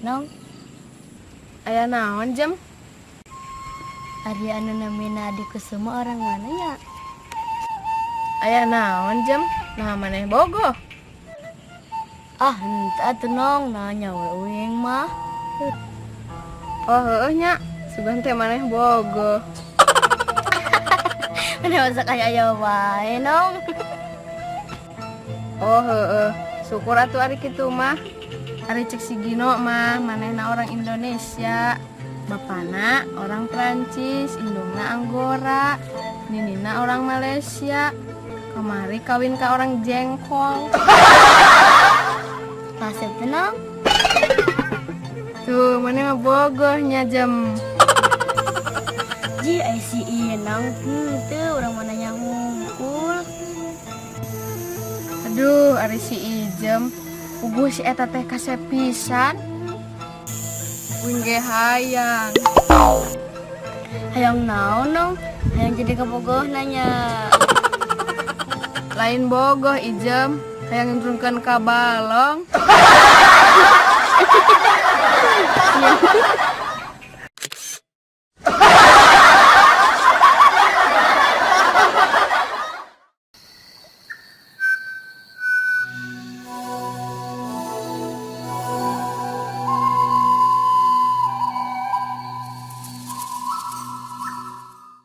Nong, Aya naon jam? ari anu namina adikku semua orang mana ya? Aya naon jam? Nah maneh bogoh. Ah, entah tuh nong, nanya we uing mah. Oh heueuh nya, sugan teh maneh bogoh. Mana masa kayak aya wae nong. Oh heueuh, syukur atuh ari kitu mah. Ari cek si Gino mah manehna orang Indonesia, bapana orang Prancis, indungna Anggora, ninina orang Malaysia. Kemari kawin ka orang Jengkol. Pasep tuh nong. Tuh, maneh mah bogohnya jam. Ji, ai si ieu nong. Tuh orang mana yang ngungkul. Aduh, ari si Ijem. Puguh si eta teh kasep pisan. Uing ge hayang. Hayang naon nong? Hayang jadi kebogoh nanya. Lain bogoh Ijem, hayang nurunkeun ka balong.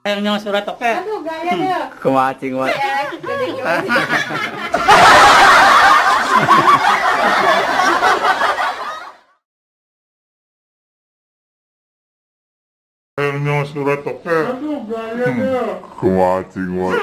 Hayang nyawa surat oke. Aduh, gaya deh. Kumaha cing mah. Hayang nyawa surat oke. Aduh, gaya deh. Kumaha cing mah.